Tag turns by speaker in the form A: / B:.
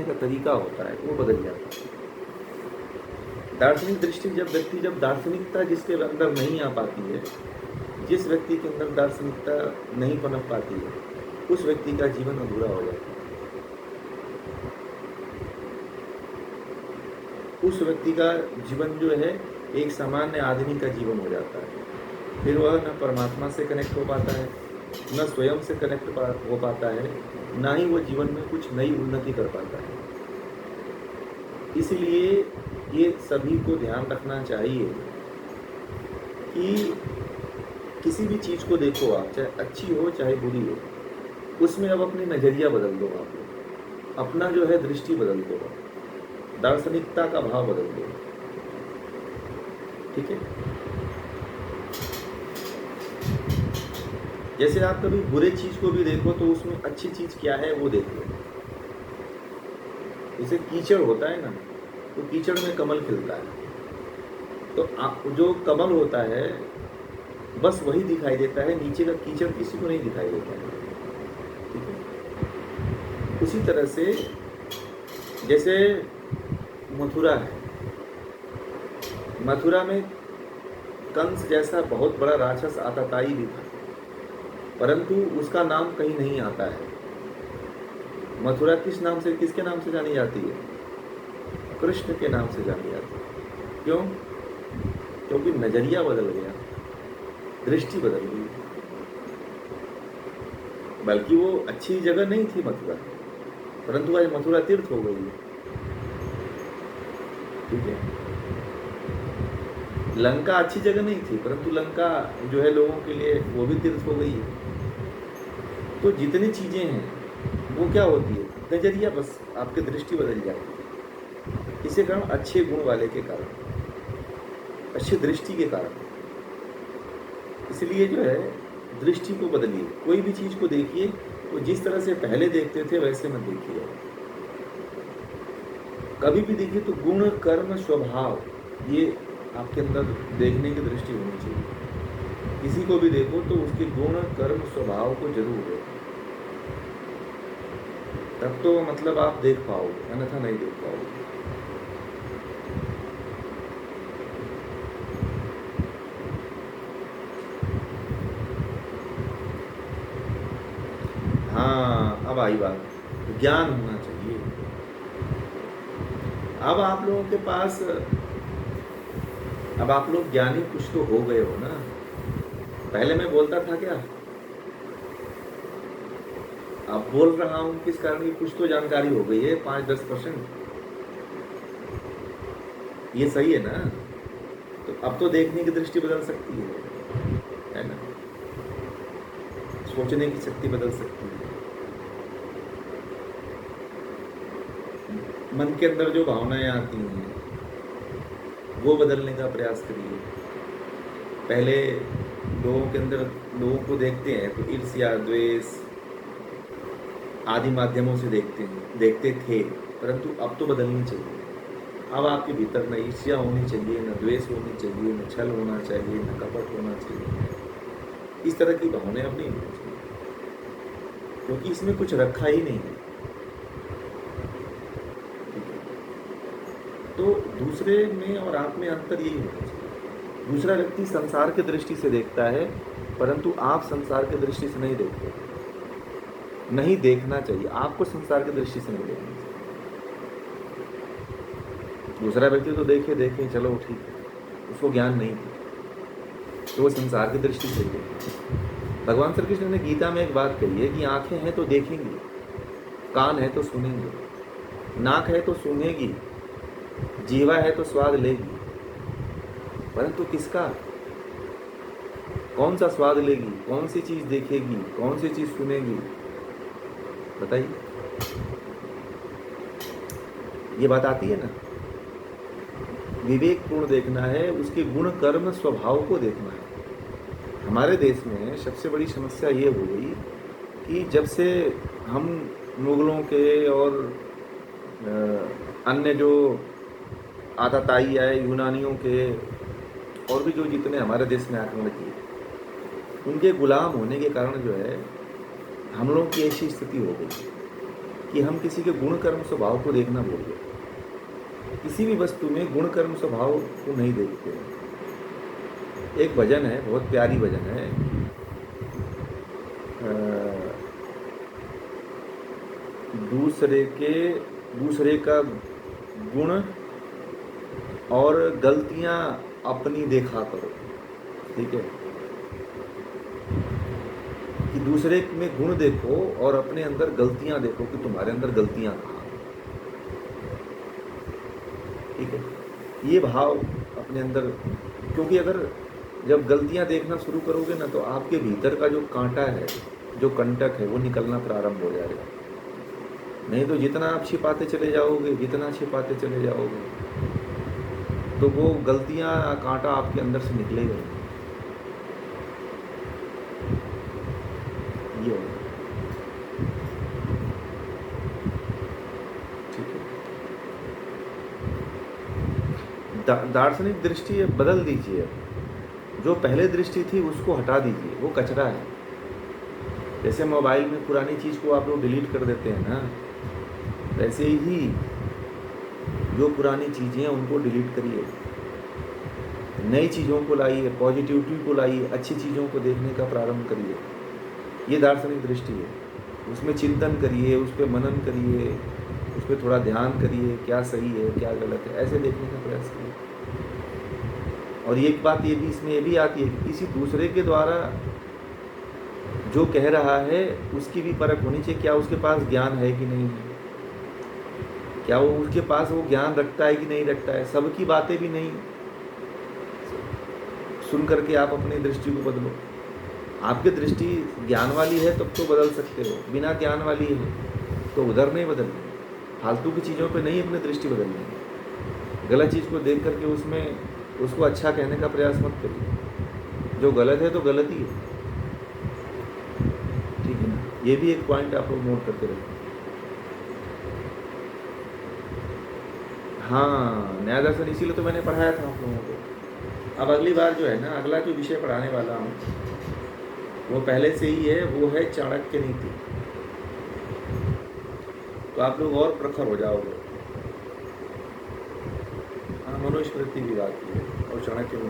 A: का तरीका होता है वो बदल जाता है। दार्शनिक दृष्टि जब दार्शनिकता जिसके अंदर नहीं आ पाती है, जिस व्यक्ति के अंदर दार्शनिकता नहीं पनप पाती है, उस व्यक्ति का जीवन अधूरा हो जाता है। उस व्यक्ति का जीवन जो है एक सामान्य आदमी का जीवन हो जाता है। फिर वह न परमात्मा से कनेक्ट हो पाता है, न स्वयं से कनेक्ट हो पाता है, ना ही वो जीवन में कुछ नई उन्नति कर पाता है। इसलिए ये सभी को ध्यान रखना चाहिए कि किसी भी चीज़ को देखो आप, चाहे अच्छी हो चाहे बुरी हो, उसमें अब अपनी नज़रिया बदल दो आप, अपना जो है दृष्टि बदल दो, दार्शनिकता का भाव बदल दो। ठीक है? जैसे आप कभी बुरे चीज़ को भी देखो तो उसमें अच्छी चीज़ क्या है वो देखो। जैसे कीचड़ होता है ना, तो कीचड़ में कमल खिलता है, तो जो कमल होता है बस वही दिखाई देता है, नीचे का कीचड़ किसी को नहीं दिखाई देता है। ठीक है? उसी तरह से जैसे मथुरा है, मथुरा में कंस जैसा बहुत बड़ा राक्षस आतताई भी था, परंतु उसका नाम कहीं नहीं आता है। मथुरा किस नाम से, किसके नाम से जानी जाती है? कृष्ण के नाम से जानी जाती है। क्यों? क्योंकि नजरिया बदल गया, दृष्टि बदल गई। बल्कि वो अच्छी जगह नहीं थी मथुरा, परंतु आज मथुरा तीर्थ हो गई। ठीक है? लंका अच्छी जगह नहीं थी, परंतु लंका जो है लोगों के लिए वो भी तीर्थ हो गई है। तो जितनी चीजें हैं वो क्या होती है? नजरिया, बस आपकी दृष्टि बदल जाएगी। इसे कारण अच्छे गुण वाले के कारण, अच्छी दृष्टि के कारण। इसलिए जो है दृष्टि को बदलिए। कोई भी चीज को देखिए तो जिस तरह से पहले देखते थे वैसे मत देखिए। कभी भी देखिए तो गुण कर्म स्वभाव ये आपके अंदर देखने की दृष्टि होनी चाहिए। किसी को भी देखो तो उसके गुण कर्म स्वभाव को जरूर देखो, तब तो मतलब आप देख पाओगे, अन्यथा नहीं देख पाओगे। हाँ, अब आई बात, ज्ञान होना चाहिए। अब आप लोगों के पास, अब आप लोग ज्ञानी कुछ तो हो गए हो ना। पहले मैं बोलता था क्या? अब बोल रहा हूं किस कारण की कुछ तो जानकारी हो गई है, 5-10%। ये सही है ना? तो अब तो देखने की दृष्टि बदल सकती है ना? सोचने की शक्ति बदल सकती है। मन के अंदर जो भावनाएं आती हैं वो बदलने का प्रयास करिए। पहले लोगों के अंदर, लोगों को देखते हैं तो ईर्ष्या द्वेष आदि माध्यमों से देखते थे, परंतु अब तो बदलनी चाहिए। अब आपके भीतर न ईर्ष्या होनी चाहिए, न द्वेष होनी चाहिए, न छल होना चाहिए, न कपट होना चाहिए। इस तरह की भावनाएं अब नहीं होनी चाहिए, क्योंकि इसमें कुछ रखा ही नहीं है। तो दूसरे में और आप में अंतर यही होना चाहिए। दूसरा व्यक्ति संसार की दृष्टि से देखता है, परंतु आप संसार की दृष्टि से नहीं देखते। नहीं देखना चाहिए, आपको संसार की दृष्टि से नहीं देखना चाहिए। दूसरा व्यक्ति तो देखे चलो ठीक है, उसको ज्ञान नहीं था तो वो संसार की दृष्टि से देखे। भगवान श्री कृष्ण ने गीता में एक बात कही है कि आंखें हैं तो देखेंगी, कान है तो सुनेंगे, नाक है तो सूंघेगी, जीवा है तो स्वाद लेगी, परंतु किसका? कौन सा स्वाद लेगी? कौन सी चीज देखेगी? कौन सी चीज सुनेगी? बताइए। ये बात आती है ना? विवेकपूर्ण देखना है, उसके गुण कर्म स्वभाव को देखना है। हमारे देश में सबसे बड़ी समस्या ये हो गई कि जब से हम मुगलों के और अन्य जो आताताई आए, यूनानियों के, और भी जो जितने हमारे देश में आक्रमण किए, उनके गुलाम होने के कारण जो है हम लोगों की ऐसी स्थिति हो गई। कि हम किसी के गुण कर्म स्वभाव को देखना भूल गए। किसी भी वस्तु में गुण कर्म स्वभाव को नहीं देखते हैं। एक भजन है, बहुत प्यारी भजन है, दूसरे का गुण और गलतियां अपनी देखा करो। ठीक है, कि दूसरे में गुण देखो और अपने अंदर गलतियां देखो कि तुम्हारे अंदर गलतियां कहाँ हैं। ठीक है, ये भाव अपने अंदर, क्योंकि अगर जब गलतियां देखना शुरू करोगे ना तो आपके भीतर का जो कांटा है, जो कंटक है, वो निकलना प्रारंभ हो जाएगा। नहीं तो जितना आप छिपाते चले जाओगे, जितना छिपाते चले जाओगे, तो वो गलतियां, कांटा आपके अंदर से निकलेगा। ये होगा। ठीक है, दार्शनिक दृष्टि बदल दीजिए। जो पहले दृष्टि थी उसको हटा दीजिए, वो कचरा है। जैसे मोबाइल में पुरानी चीज़ को आप लोग डिलीट कर देते हैं ना, वैसे ही जो पुरानी चीज़ें हैं उनको डिलीट करिए, नई चीज़ों को लाइए, पॉजिटिविटी को लाइए, अच्छी चीज़ों को देखने का प्रारंभ करिए। ये दार्शनिक दृष्टि है। उसमें चिंतन करिए, उस पर मनन करिए, उस पर थोड़ा ध्यान करिए, क्या सही है क्या गलत है, ऐसे देखने का प्रयास करिए। और एक बात ये भी इसमें ये भी आती है कि किसी दूसरे के द्वारा जो कह रहा है उसकी भी परख होनी चाहिए, क्या उसके पास ज्ञान है कि नहीं है, क्या वो उसके पास वो ज्ञान रखता है कि नहीं रखता है। सबकी बातें भी नहीं सुन करके आप अपनी दृष्टि को बदलो। आपकी दृष्टि ज्ञान वाली है तब तो बदल सकते हो, बिना ज्ञान वाली है तो उधर नहीं बदलनी। फालतू की चीज़ों पे नहीं अपनी दृष्टि बदलनी। गलत चीज़ को देख करके उसमें उसको अच्छा कहने का प्रयास मत करिए। जो गलत है तो गलत ही है। ठीक है ना, ये भी एक पॉइंट आप लोग नोट करते रहे। हाँ, न्याय दर्शन इसीलिए तो मैंने पढ़ाया था आप लोगों को। अब अगली बार जो है ना, अगला जो विषय पढ़ाने वाला हूँ वो पहले से ही है, वो है चाणक्य नीति। तो आप लोग और प्रखर हो जाओगे। हाँ, मनुस्मृति भी बात की है और चाणक्य